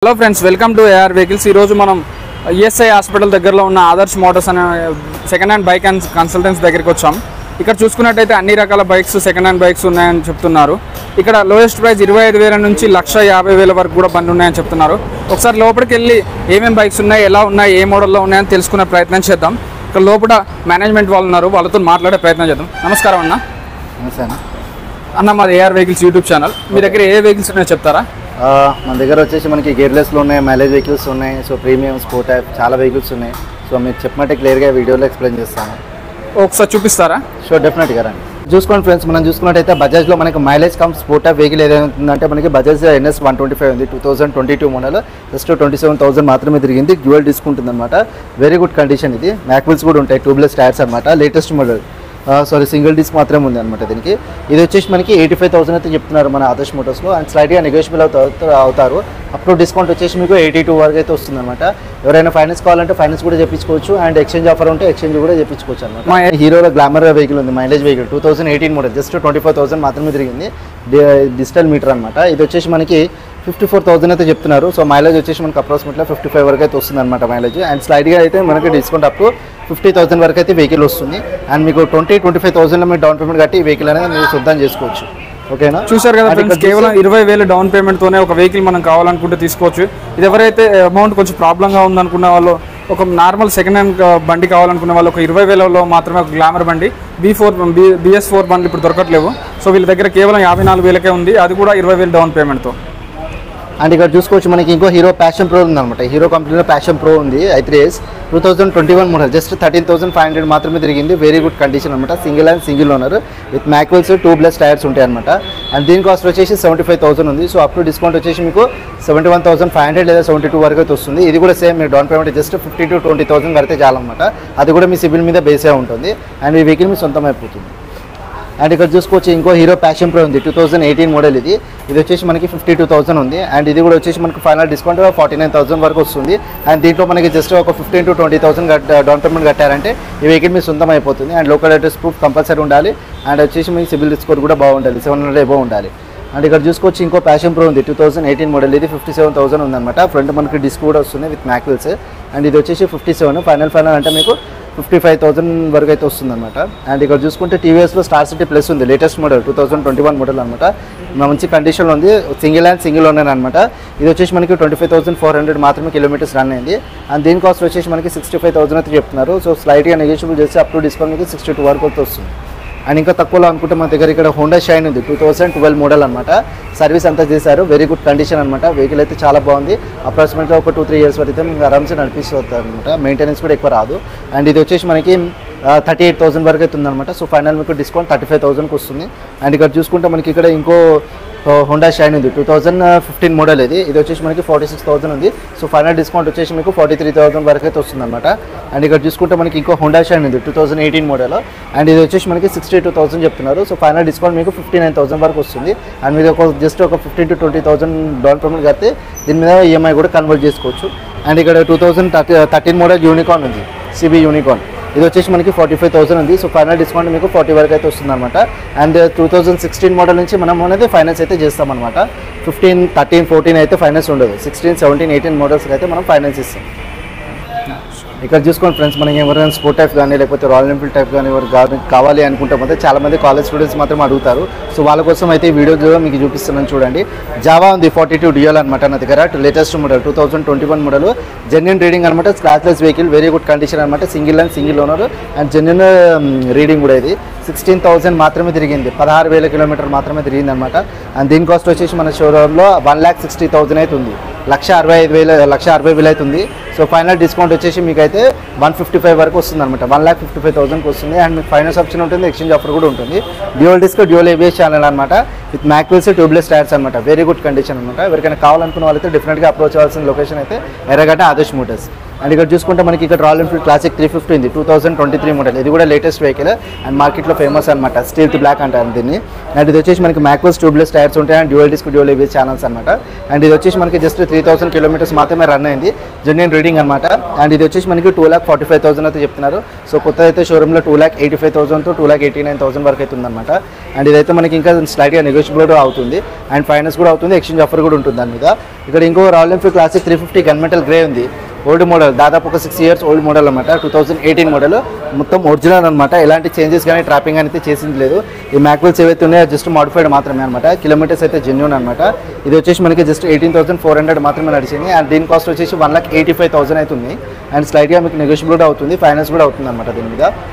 Hello friends, welcome to AR vehicles. ఈరోజు మనం ESI hospital దగ్గరలో ఉన్న ఆదర్శ్ మోటార్స్ అనే second hand bike and consultants దగ్గరికి వచ్చాం. ఇక్కడ చూసుకున్నట్టయితే అన్ని రకాల బైక్స్, సెకండ్ హ్యాండ్ బైక్స్ ఉన్నాయని చెప్తున్నారు. ఇక్కడ లోయెస్ట్ ప్రైస్ 25,000 నుంచి 1,50,000 వరకు కూడా బండి ఉన్నాయని చెప్తున్నారు. ఒకసారి లోపలికి వెళ్ళి ఏమేమి బైక్స్ ఉన్నాయి, ఎలా ఉన్నాయి, ఏ మోడల్లో ఉన్నాయని తెలుసుకునే ప్రయత్నం చేద్దాం. ఇక్కడ లోపల మేనేజ్మెంట్ వాళ్ళు ఉన్నారు, వాళ్ళతో మాట్లాడే ప్రయత్నం చేద్దాం. నమస్కారం అన్న. నమస్తే అన్న, మాది ఏఆర్ వెహికల్స్ యూట్యూబ్ ఛానల్. మీ దగ్గర ఏ వెహికల్స్ ఉన్నాయో చెప్తారా? మన దగ్గర వచ్చేసి మనకి గేర్లెస్లో ఉన్నాయి, మైలేజ్ వెహికల్స్ ఉన్నాయి, సో ప్రీమియం, స్పోర్ట్ టైప్ చాలా వెహికల్స్ ఉన్నాయి. సో మీరు చెప్పమంటే క్లియర్గా వీడియోలో ఎక్స్ప్లెయిన్ చేస్తాను. ఒకసారి చూపిస్తారా? షూర్, డెఫినెట్గా రండి. చూసుకోండి ఫ్రెండ్స్, మనం చూసుకున్నట్టయితే బజాజ్లో మనకి mileage cum sport type vehicle ఏదైతుందంటే మనకి బజాజ్ NS 125 ఉంది. 2022 మోడల్, జస్ట్ 27,000 మాత్రమే తిరిగింది. డ్యూయల్ డిస్క్ ఉంటుంది అనమాట. Very good condition. ఇది మ్యాక్విల్స్ కూడా ఉంటాయి, ట్యూబ్లెస్ టైర్స్ అనమాట. లేటెస్ట్ మోడల్, సింగిల్ డిస్క్ మాత్రమే ఉంది అనమాట దీనికి. ఇది వచ్చేసి మనకి 85,000 అయితే చెప్తున్నారు మన ఆదర్శ్ మోటార్స్లో. అండ్ స్లైట్గా నెగోషియబుల్ అవుతారు. అప్ టు డిస్కౌంట్ వచ్చేసి మీకు 82 వరకు అయితే వస్తుంది అనమాట. ఎవరైనా ఫైనాన్స్ కావాలంటే ఫైనాన్స్ కూడా చెప్పించుకోవచ్చు. అండ్ ఎక్స్చేంజ్ ఆఫర్ ఉంటే ఎక్స్చేంజ్ కూడా చెప్పించుకోవచ్చు అనమాట. మా హీరోలో గ్లామర్ వెహికల్ ఉంది, మైలేజ్ వెహికల్, 2018 మోడల్, జస్ట్ 24,000 మాత్రమే తిరిగింది. డిజిటల్ మీటర్ అనమాట. ఇది వచ్చేసి మనకి 54,000 అయితే చెప్తున్నారు. సో మైలేజ్ వచ్చేసి మనకి అప్రాక్సిమేట్గా 55 వరకు అయితే వస్తుంది అనమాట మైలేజ్. అండ్ స్లైడ్గా అయితే మనకి డిస్కౌంట్ అప్ టు 50,000 వరకు అయితే వెహికల్ వస్తుంది. అండ్ మీకు 20-25,000లో మీరు డౌన్ పేమెంట్ కట్టి ఈ వెహికల్ అనేది మీరు సిద్ధం చేసుకోవచ్చు. ఓకేనా? చూసారు కదా ఫ్రెండ్స్, కేవలం 20,000 డౌన్ పేమెంట్తోనే ఒక వెహికల్ మనం కావాలనుకుంటే తీసుకోవచ్చు. ఇది ఎవరైతే అమౌంట్ కొంచెం ప్రాబ్లంగా ఉందనుకున్న వాళ్ళు, ఒక నార్మల్ సెకండ్ హ్యాండ్ బండి కావాలనుకునే వాళ్ళు, ఒక 20,000లో మాత్రమే ఒక గ్లామర్ బండి BS4 బండ్లు ఇప్పుడు దొరకట్లేవు. సో వీళ్ళ దగ్గర కేవలం 54,000కే ఉంది, అది కూడా 20,000 డౌన్ పేమెంట్తో. అండ్ ఇక్కడ చూసుకోవచ్చు మనకి ఇంకో హీరో ప్యాషన్ ప్రో ఉందన్నమాట. హీరో కంపెనీలో ప్యాషన్ ప్రో ఉంది, i3s 2021 మోడల్, జస్ట్ 13,500 మాత్రమే తిరిగింది. వెరీ గుడ్ కండిషన్ అనమాట. Single owner with mag wheels, tubeless tyres ఉంటాయి అనమాట. అండ్ దీని కాస్ట్ వచ్చేసి 75,000 ఉంది. సో అప్ టు డిస్కౌంట్ వచ్చేసి మీకు 71,500 లేదా 72 వరకు అయితే వస్తుంది. ఇది కూడా సేమ్, మీరు డౌన్ పేమెంట్ జస్ట్ 15,000-20,000 కడితే చాలన్నమాట. అది కూడా మీ సిబిల్ మీద బేసే ఉంటుంది. అండ్ ఈ వెహికల్ మీ సొంతం అయిపోతుంది. అండ్ ఇక్కడ చూసుకోవచ్చు ఇంకో హీరో ప్యాషన్ ప్రో ఉంది, 2018 మోడల్. ఇది వచ్చేసి మనకి 52,000 ఉంది. అండ్ ఇది కూడా వచ్చేసి మనకి ఫైనల్ డిస్కౌంట్ 49,000 వరకు వస్తుంది. అండ్ దీంట్లో మనకి జస్ట్ ఒక 15,000-20,000 డౌన్ పేమెంట్ కట్టారంటే ఈ వెహికల్ మీ సొంతం అయిపోతుంది. And local address proof compulsory ఉండాలి. అండ్ వచ్చేసి మీ సిబిల్ స్కోర్ కూడా బాగుండాలి, 700 అబోవ్ ఉండాలి. అండ్ ఇక్కడ చూసుకోవచ్చు ఇంకో ప్యాషన్ ప్రో ఉంది, 2018 మోడల్. ఇది 57,000 ఉందన్నమాట. ఫ్రంట్ మనకి డిస్క్ కూడా వస్తుంది విత్ మ్యాక్విల్స్. అండ్ ఇది వచ్చేసి 57. ఫైనల్ అంటే మీకు 55,000 వరకు అయితే వస్తుంది అనమాట. అండ్ ఇక్కడ చూసుకుంటే టీవీఎస్లో స్టార్ సిటీ ప్లస్ ఉంది, లేటెస్ట్ మోడల్, 2021 మోడల్ అనమాట. మంచి కండిషన్లో ఉంది, సింగిల్ ఓనర్ అనమాట. ఇది వచ్చేసి మనకి 25,400 మాత్రమే కిలోమీటర్స్ రన్ అయింది. అండ్ దీని కాస్ట్ వచ్చేసి మనకి 65,000 అయితే చెప్తున్నారు. సో స్లైట్గా నెగోషియబుల్ చేసి అప్ టు డిస్కౌంట్ మీకు 62 వరకు అయితే వస్తుంది. అండ్ ఇంకా తక్కువలో అనుకుంటే మన దగ్గర ఇక్కడ హోండా షైన్ ఉంది, 2012 మోడల్ అనమాట. సర్వీస్ అంతా చేశారు, వెరీ గుడ్ కండిషన్ అనమాట. వెహికల్ అయితే చాలా బాగుంది. అప్రాక్సిమేట్గా ఒక 2-3 ఇయర్స్ వరకు మీకు ఆరామ్సే నడిపిస్తుంది అనమాట. మెయింటెనెన్స్ కూడా ఎక్కువ రాదు. అండ్ ఇది వచ్చేసి మనకి 38,000 వరకు అయితే ఉందన్నమాట. సో ఫైనల్ మీకు డిస్కౌంట్ 35,000కి వస్తుంది. అండ్ ఇక్కడ చూసుకుంటే మనకి ఇక్కడ ఇంకో హోండా షైన్ ఉంది, 2015 మోడల్. ఇది వచ్చేసి మనకి 46,000 ఉంది. సో ఫైనల్ డిస్కౌంట్ వచ్చేసి మీకు 43,000 వరకు అయితే వస్తుంది అనమాట. అండ్ ఇక్కడ చూసుకుంటే మనకి ఇంకో హోండా షైన్ ఉంది, 2018 మోడల్. అండ్ ఇది వచ్చేసి మనకి 62,000 చెప్తున్నారు. సో ఫైనల్ డిస్కౌంట్ మీకు 59,000 వరకు వస్తుంది. అండ్ మీరు జస్ట్ ఒక 15,000-20,000 డౌన్ పేమెంట్ కడితే దీని మీద EMI కూడా కన్వర్ట్ చేసుకోవచ్చు. అండ్ ఇక్కడ 2013 మోడల్ యూనికార్న్ ఉంది, CB యూనికార్న్. ఇది వచ్చేసి మనకి 45,000 ఉంది. సో ఫైనల్ డిస్కౌంట్ మీకు 40 వరకు అయితే వస్తుంది అనమాట. అండ్ 2016 మోడల్ నుంచి మనం అనేది ఫైనాన్స్ అయితే చేస్తామన్నమాట. 15, 13, 14 అయితే ఫైనాన్స్ ఉండదు. 16, 17, 18 మోడల్స్కి అయితే మనం ఫైనాన్స్ ఇస్తాం. ఇక్కడ చూసుకోండి ఫ్రెండ్స్, మనకి ఎవరైనా స్పోర్ట్ టైప్ కానీ లేకపోతే రాయల్ ఎన్ఫీల్డ్ టైప్ కానీ ఎవరు కావాలి అనుకుంటే మాత్రం చాలామంది కాలేజ్ స్టూడెంట్స్ మాత్రం అడుగుతారు. సో వాళ్ళ కోసం అయితే ఈ వీడియో మీకు చూపిస్తున్నాను చూడండి. జావా ఉంది 42 డియోల్ అనమాట నా దగ్గర, latest model, 2021 model. Genuine reading అనమాట, scratchless vehicle, very good condition అనమాట. Single owner and genuine reading కూడా. ఇది 16,000 మాత్రమే తిరిగింది, 16,000 కిలోమీటర్ మాత్రమే తిరిగింది అనమాట. అండ్ దీని కాస్ట్ వచ్చేసి మన షోరూంలో 1,60,000 అయితే ఉంది, 1,65,000 అయితే ఉంది. సో ఫైనల్ డిస్కౌంట్ వచ్చేసి మీకు అయితే 155 వరకు వస్తుంది అనమాట, 1,55,000కి వస్తుంది. అండ్ మీకు ఫైనాన్స్ ఆప్షన్ ఉంటుంది, ఎక్స్చేంజ్ ఆఫర్ కూడా ఉంటుంది. Dual disc, dual ABS channel అనమాట, విత్ మ్యాక్విల్స్, ట్యూబ్లెస్ టైర్స్ అనమాట. వెరీ గుడ్ కండిషన్ అనమాట. ఎవరికైనా కావాలనుకున్న వాళ్ళైతే డెఫినెట్గా అప్రోచ్ అవ్వాల్సిన లొకేషన్ అయితే ఎర్రగడ్డ ఆదర్శ్ మోటార్స్. అండ్ ఇక్కడ చూసుకుంటే మనకి ఇక్కడ రాయల్ ఎన్ఫీల్డ్ క్లాసిక్ 350 ఉంది 2023 మోడల్. ఇది కూడా లేటెస్ట్ వెహికల్ అండ్ మార్కెట్లో ఫేమస్ అనమాట, స్టీల్ బ్లాక్ అంటారు దీన్ని. అండ్ ఇది వచ్చేసి మనకి మ్యాక్వెల్స్ ట్యూబ్లెస్ టైర్స్ ఉంటాయి and dual disc dual ABS channels అనమాట. అండ్ ఇది వచ్చేసి మనకి జస్ట్ 3000 కిలోమీటర్స్ మాత్రమే రన్ అయింది, జెన్యూన్ రీడింగ్ అనమాట. అండ్ ఇది వచ్చేసి మనకి 2,45,000 అయితే చెప్తున్నారు. సో కొత్త అయితే షోరూంలో 2,85,000 to 2,89,000 వరకు అయితే ఉందన్నమాట. అండ్ ఇదైతే మనకి ఇంకా స్లైట్గా నెగోషియబుల్ అవుతుంది అండ్ ఫైనాన్స్ కూడా అవుతుంది, ఎక్స్చేంజ్ ఆఫర్ కూడా ఉంటుంది దాని మీద. ఇక్కడ ఇంకో royal Enfield classic 350 gunmetal grey ఉంది, ఓల్డ్ మోడల్, దాదాపు ఒక 6 years ఓల్డ్ మోడల్ అనమాట. 2018 మోడల్, మొత్తం ఒరిజినల్ అనమాట. ఎలాంటి చేంజెస్ కానీ ట్రాపింగ్ అయితే చేసింది లేదు. ఈ మ్యాక్వెల్స్ ఏవైతే ఉన్నాయో జస్ట్ మాడిఫైడ్ మాత్రమే అనమాట. కిలోమీటర్స్ అయితే జెన్యూన్ అనమాట. ఇది వచ్చేసి మనకి జస్ట్ 18,400 మాత్రమే నడిచింది అండ్ దీని కాస్ట్ వచ్చేసి 1,85,000 అవుతుంది అండ్ స్లైట్గా మీకు నెగోషియబుల్ కూడా అవుతుంది, ఫైనాన్స్ కూడా అవుతుంది అనమాట దీని మీద.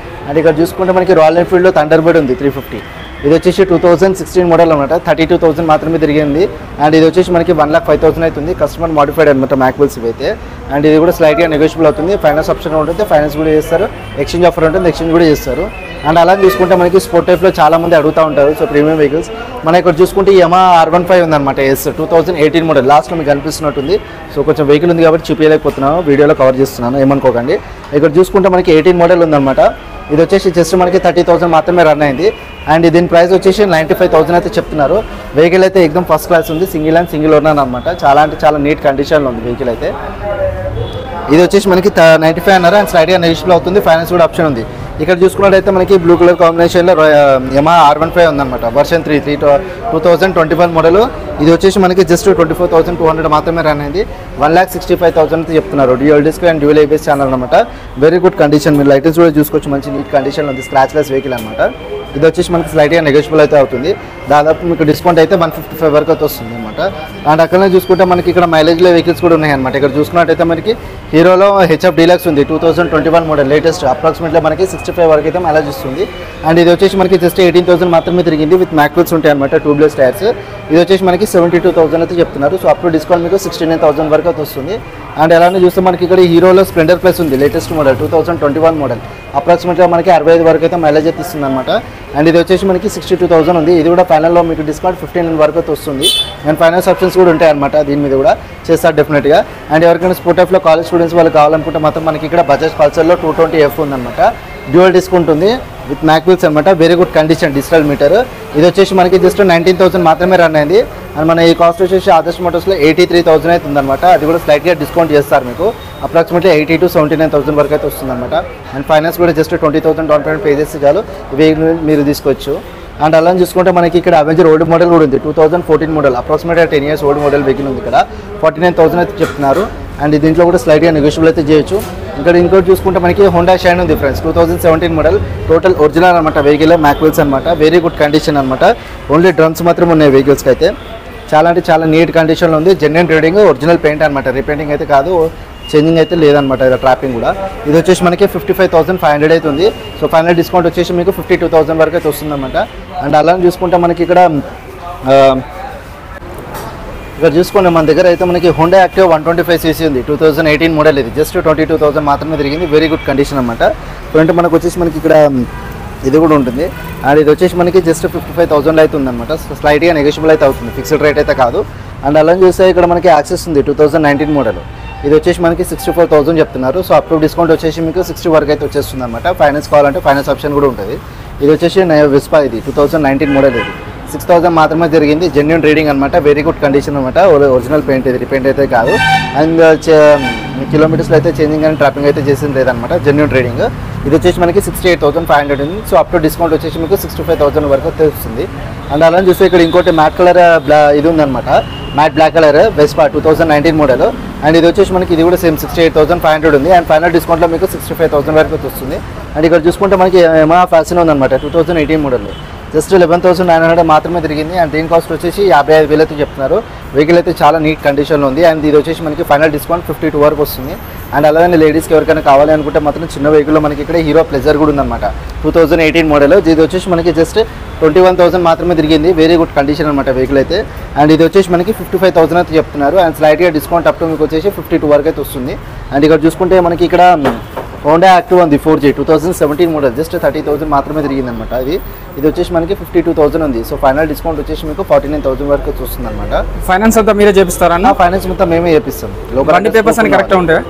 అండ్ ఇక్కడ చూసుకుంటే మనకి రాయల్ ఎన్ఫీల్డ్లో థండర్బర్డ్ ఉంది 350. ఇది వచ్చేసి 2016 మోడల్ అనమాట, 32,000 మాత్రమే తిరిగింది అండ్ ఇది వచ్చేసి మనకి 1,05,000 అవుతుంది. కస్టమర్ మాడిఫైడ్ అనమాట మ్యాక్వెల్స్ ఇవైతే. అండ్ ఇది కూడా స్లైట్గా నెగోషియబుల్ అవుతుంది, ఫైనాన్స్ ఆప్షన్ ఉంటుంది, ఫైనాన్స్ కూడా చేస్తారు, ఎక్స్చేంజ్ ఆఫర్ ఉంటుంది, ఎక్స్చేంజ్ కూడా చేస్తారు. అండ్ అలా చూసుకుంటే మనకి స్పోర్ట్ టైప్లో చాలా మంది అడుగుతూ ఉంటారు. సో ప్రీమియం వెహికల్స్ మన ఇక్కడ చూసుకుంటే యమహా R15 ఉందన్నమాట, ఎస్ 2018 మోడల్. లాస్ట్లో మీకు కనిపిస్తున్నట్టుంది. సో కొంచెం వెహికల్ ఉంది కాబట్టి చూపించలేకపోతున్నాను, వీడియోలో కవర్ చేస్తున్నాను, ఏమనుకోకండి. ఇక్కడ చూసుకుంటే మనకి 18 మోడల్ ఉందన్నమాట. ఇది వచ్చేసి జస్ట్ మనకి 30,000 మాత్రమే రన్ అయింది అండ్ దీని ప్రైస్ వచ్చేసి 95,000 అయితే చెప్తున్నారు. వెహికల్ అయితే ఎక్దమ్ ఫస్ట్ క్లాస్ ఉంది, సింగిల్ ఓనర్ అనమాట. చాలా అంటే చాలా నీట్ కండిషన్లో ఉంది వెహికల్ అయితే. ఇది వచ్చేసి మనకి 95 అన్నారు అండ్ స్లైడ్గా నెగిషియబుల్ అవుతుంది, ఫైనాన్స్ కూడా ఆప్షన్ ఉంది. ఇక్కడ చూసుకున్నట్టయితే మనకి బ్లూ కలర్ కాంబినేషన్లో యమహా R15 ఉందన్నమాట, వర్షన్ 3 2021 మోడల్. ఇది వచ్చేసి మనకి జస్ట్ 24,200 మాత్రమే రన్ అయింది, 1,65,000 అయితే చెప్తున్నారు. Dual disc and dual ABS channel అనమాట. వెరీ గుడ్ కండిషన్, మీరు లైటింగ్స్ కూడా చూసుకోవచ్చు, మంచి నీట్ కండిషన్లో ఉంది, స్క్రాచ్లెస్ వెహికల్ అనమాట. ఇది వచ్చేసి మనకి స్లైట్గా నెగోషియబుల్ అయితే అవుతుంది, దాదాపు మీకు డిస్కౌంట్ అయితే 155 వరకు అయితే వస్తుంది అనమాట. అండ్ అక్కడనే చూసుకుంటే మనకి ఇక్కడ మైలేజ్లో వెహికల్స్ కూడా ఉన్నాయన్నమాట. ఇక్కడ చూసుకున్నట్టయితే మనకి హీరోలో హెచ్ఎఫ్ డీలక్స్ ఉంది 2021 మోడల్, లేటెస్ట్. అప్రాక్సిమేట్లీ మనకి 65 వరకు అయితే మైలేజ్ ఇస్తుంది అండ్ ఇది వచ్చేసి మనకి జస్ట్ 18,000 మాత్రమే తిరిగింది, విత్ మ్యాక్వెల్స్ ఉంటాయి అనమాట, ట్యూబ్లెస్ టైర్స్. ఇది వచ్చేసి మనకి 72,000 అయితే చెప్తున్నారు. సో అప్పుడు డిస్కౌంట్ మీకు 69,000 వరకు అయితే వస్తుంది. అండ్ అలానే చూస్తే మనకి ఇక్కడ హీరోలో స్ప్లెండర్ ప్లస్ ఉంది, లేటెస్ట్ మోడల్ 2021 మోడల్. అప్రాక్సిమేట్గా మనకి 65 వరకు అయితే మైలేజ్ అయితే ఇస్తుంది అనమాట. అండ్ ఇది వచ్చేసి మనకి 62,000 ఉంది. ఇది కూడా ఫైనల్లో మీకు డిస్కౌంట్ 15 వరకు అయితే వస్తుంది అండ్ ఫైనాన్స్ ఆప్షన్స్ కూడా ఉంటాయి అనమాట, దీని మీద కూడా చేస్తారు డెఫినెట్గా. అండ్ ఎవరికైనా స్పోర్ట్ టైప్లో కాలేజ్ స్టూడెంట్స్ వాళ్ళు కావాలనుకుంటే మాత్రం మనకి ఇక్కడ బజాజ్ పల్సర్లో 220F ఉందన్నమాట, డ్యూయల్ డిస్క్ ఉంటుంది, విత్ మ్యాక్వెల్స్ అనమాట. Very good condition, digital meter. ఇది వచ్చేసి మనకి జస్ట్ 19,000 మాత్రమే రన్ అయింది అండ్ మన ఈ కాస్ట్ వచ్చేసి ఆదర్శ్ మోటార్స్లో 83,000 అయితే ఉందన్నమాట. అది కూడా స్లైట్గా డిస్కౌంట్ చేస్తారు మీకు, అప్రాక్సిమేట్లీ 80,000 to 79,000 వరకు అయితే వస్తుందన్నమాట. అండ్ ఫైనాన్స్ కూడా జస్ట్ 20,000 డౌన్ పేమెంట్ పే చేస్తే చాలు వెహికల్ మీరు తీసుకోవచ్చు. అండ్ అలా చూసుకుంటే మనకి ఇక్కడ అవెంజర్ ఓల్డ్ మోడల్ కూడా ఉంది, 2014 మోడల్, అప్రాక్సిమేట్గా 10 years ఓల్డ్ మోడల్ వెహికల్ ఉంది. ఇక్కడ 49,000 అయితే చెప్తున్నారు అండ్ దీంట్లో కూడా స్లైట్గా నెగోషియబుల్ అయితే చేయొచ్చు. ఇక్కడ ఇంకోటి చూసుకుంటే మనకి హోండా షైన్ ఉంది ఫ్రెండ్స్, 2017 మోడల్, టోటల్ ఒరిజినల్ అనమాట వెహికల్, మ్యాక్వెల్స్ అనమాట. వెరీ గుడ్ కండిషన్ అనమాట, ఓన్లీ డ్రమ్స్ మాత్రం ఉన్నాయి వెహికల్స్కి అయితే. చాలా అంటే చాలా నీట్ కండిషన్లో ఉంది, జెన్యూన్ రీడింగ్, ఒరిజినల్ పెయింట్ అనమాట, రీపెయింటింగ్ అయితే కాదు, చేంజింగ్ అయితే లేదనమాట. ఇది ట్రాపింగ్ కూడా. ఇది వచ్చేసి మనకి 55,500 అయితే ఉంది. సో ఫైనల్ డిస్కౌంట్ వచ్చేసి మీకు 52,000 వరకు అయితే వస్తుందన్నమాట. అండ్ అలా చూసుకుంటే మనకి ఇక్కడ చూసుకుంటే మన దగ్గర అయితే మనకి హోండా యాక్టివ్ 125cc ఉంది, 2018 మోడల్. ఇది జస్ట్ 22,000 మాత్రమే తిరిగింది, వెరీ గుడ్ కండిషన్ అనమాట. ఫ్రంట్ మనకు వచ్చేసి మనకి ఇక్కడ ఇది కూడా ఉంటుంది అండ్ ఇది వచ్చేసి మనకి జస్ట్ 55,000 అయితే ఉందన్నమాట. స్లైట్గా నెగోషియబుల్ అయితే అవుతుంది, ఫిక్స్డ్ రేట్ అయితే కాదు. అండ్ అలా చూస్తే ఇక్కడ మనకి యాక్సెస్ ఉంది 2019 మోడల్. ఇది వచ్చేసి మనకి 64,000 చెప్తున్నారు. సో అప్రూవ్ డిస్కౌంట్ వచ్చేసి మీకు 60 వరకు అయితే వచ్చేస్తుంది అనమాట. ఫైనాన్స్ కావాలంటే ఫైనాన్స్ ఆప్షన్ కూడా ఉంటుంది. ఇది వచ్చేసి విస్పా, ఇది 2019 మోడల్. ఇది 6,000 మాత్రమే జరిగింది, జెన్యూన్ రీడింగ్ అనమాట, వెరీ గుడ్ కండిషన్ అనమాట, ఒరిజినల్ పెయింట్, ఇది రిపెయింట్ అయితే కాదు. అండ్ కిలోమీటర్స్లో అయితే చేంజింగ్ అండ్ ట్రాపింగ్ అయితే చేసింది లేదనమాట, జెన్యూన్ రీడింగ్. ఇది వచ్చేసి మనకి 68,500 ఉంది. సో అప్ టు డిస్కౌంట్ వచ్చేసి మీకు 65,000 వరకు వస్తుంది. అండ్ అలా చూస్తే ఇక్కడ ఇంకోటి మ్యాట్ కలర్ ఇది ఉందన్నమాట, matt black colour Vespa 2019 model. And ఇది వచ్చేసి మనకి ఇది కూడా సేమ్ 68,500 ఉంది అండ్ ఫైనల్ డిస్కౌంట్లో మీకు 65,000 వరకు వస్తుంది. అండ్ ఇక్కడ చూసుకుంటే మనకి యమహా ఫ్యాషన్ ఉందన్నమాట, 2018 మోడల్. జస్ట్ 11,900 మాత్రమే తిరిగింది అండ్ దీని కాస్ట్ వచ్చేసి 55,000 అయితే చెప్తున్నారు. వెహికల్ అయితే చాలా నీట్ కండిషన్లో ఉంది అండ్ ఇది వచ్చేసి మనకి ఫైనల్ డిస్కౌంట్ 52 వరకు వస్తుంది. అండ్ అలాగే లేడీస్కి ఎవరికైనా కావాలి అనుకుంటే మాత్రం చిన్న వెహికల్లో మనకి ఇక్కడ హీరో ప్లెజర్ కూడా ఉందన్నమాట, 2018 మోడల్. ఇది వచ్చేసి మనకి జస్ట్ 21,000 మాత్రమే తిరిగింది, వెరీ గుడ్ కండిషన్ అనమాట వెహికల్ అయితే. అండ్ ఇది వచ్చేసి మనకి 55,000 అయితే చెప్తున్నారు అండ్ స్లైట్గా డిస్కౌంట్ అప్ టు మీకు వచ్చేసి 52 వరకు అయితే వస్తుంది. అండ్ ఇక్కడ చూసుకుంటే మనకి ఇక్కడ హోండా యాక్టివ్ ఉంది 4G 2017 మోడల్ జస్ట్ 30,000 మాత్రమే తిరిగింది అనమాట. ఇది వచ్చేసి మనకి 52,000 ఉంది. సో ఫైనల్ డిస్కౌంట్ వచ్చేసి మీకు 49,000 వరకు చూస్తుంది అనమాట. ఫైనాన్స్ అంతా మీరే చేపిస్తారన్న? ఫైనాన్స్ మొత్తం మేమే చేపిస్తాం. బండి పేపర్స్ అని కరెక్ట్ ఉంటాయి?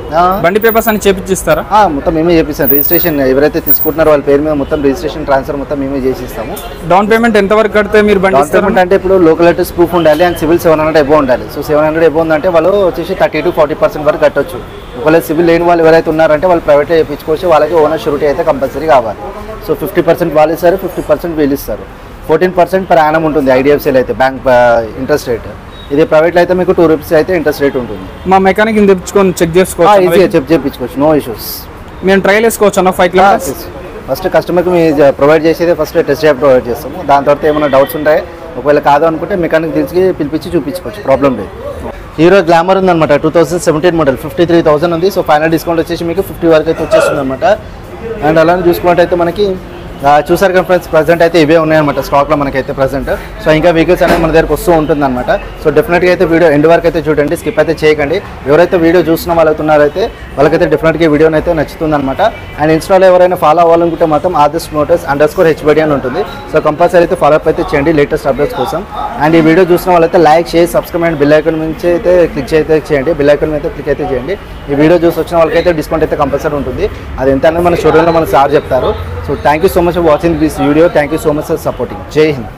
బండి పేపర్స్ అని చేపిస్తారా? మొత్తం మేమే చేపిస్తాం. రిజిస్ట్రేషన్ ఎవరైతే తీసుకుంటున్నారో వాళ్ళ పేరు మీద మొత్తం రిజిస్ట్రేషన్ ట్రాన్స్ఫర్ మొత్తం మేమే చేసిస్తాము. డౌన్ పేమెంట్ ఎంత వరకు కడితే మీరు బండి డౌన్ పేమెంట్ అంటే ఇప్పుడు లోకల్ అడ్రస్ ప్రూఫ్ ఉండాలి అండ్ సివిల్ 700 ఎబో ఉండాలి. సో 700 ఎబో ఉందంటే వాళ్ళు వచ్చేసి 30 to 40% వరకు కట్టొచ్చు. ఒకవేళ సివిల్ లేని వాళ్ళు ఎవరైతే ఉన్నారంటే వాళ్ళు ప్రైవేట్లో చేయించుకోవచ్చు. వాళ్ళకి ఓనర్ షూరిటీ అయితే కంపల్సరీ కావాలి. సో 50% వాళ్ళు ఇస్తారు, 50% వీళ్ళు ఇస్తారు. 14% per annum ఉంటుంది ఐడిఎఫ్సీలో అయితే బ్యాంక్ ఇంట్రెస్ట్ రేట్. ఇది ప్రైవేట్లో అయితే మీకు 2 రూపీస్ అయితే ఇంట్రెస్ట్ రేట్ ఉంటుంది. మా మెకానిక్ తెప్పించుకొని చెక్ చేసుకోవచ్చు, ఈజీగా చెక్ చేయించుకోవచ్చు, నో ఇష్యూస్. మేము ట్రైల్ వేసుకోవచ్చు అన్న 5 kilometers? ఫస్ట్ కస్టమర్కి మేము ప్రొవైడ్ చేసేది ఫస్ట్ టెస్ట్ డ్రైవ్ ప్రొవైడ్ చేస్తాము. దాని తర్వాత ఏమైనా డౌట్స్ ఉంటాయి, ఒకవేళ కాదు అనుకుంటే మెకానిక్ తీసుకు పిలిపించి చూపించుకోవచ్చు, ప్రాబ్లం లేదు. హీరో గ్లామర్ ఉందన్నమాట 2017 మోడల్ 53,000 ఉంది. సో ఫైనల్ డిస్కౌంట్ వచ్చేసి మీకు 50 వరకు అయితే వచ్చేస్తుంది అనమాట. అండ్ అలానే చూసుకున్నట్టయితే మనకి చూసారు కదా ఫ్రెండ్స్, ప్రజెంట్ అయితే ఇవే ఉన్నాయన్నమాట స్టాక్లో మనకైతే ప్రజెంట్. సో ఇంకా వెహికల్స్ అనేది మన దగ్గరకు వస్తూ ఉంటుంది అనమాట. సో డెఫినెట్గా అయితే వీడియో ఎండ్ వరకు అయితే చూడండి, స్కిప్ అయితే చేయకండి. ఎవరైతే వీడియో చూస్తున్న వాళ్ళైతే వాళ్ళకైతే డెఫినెట్గా వీడియో అయితే నచ్చుతుంది అనమాట. అండ్ ఇన్స్టాలో ఎవరైనా ఫాలో అవ్వాలనుకుంటే మాత్రం ఆదర్శ్ మోటార్స్ _HBD అని ఉంటుంది. సో కంపల్సరీ అయితే ఫాలో అప్ అయితే చేయండి లేటెస్ట్ అప్డేట్స్ కోసం. అండ్ ఈ వీడియో చూసిన వాళ్ళైతే like, share, subscribe and bell icon నుంచి అయితే క్లిక్ అయితే చేయండి. బెల్ ఐకాన్ అయితే క్లిక్ అయితే చేయండి. ఈ వీడియో చూసి వచ్చిన వాళ్ళకైతే డిస్కౌంట్ అయితే కంపల్సరీ ఉంటుంది. అది ఎంత అనేది మన షోరూంలో మన సార్ చెప్తారు. So thank you so much for watching this video. Thank you so much for supporting. జై హింద్.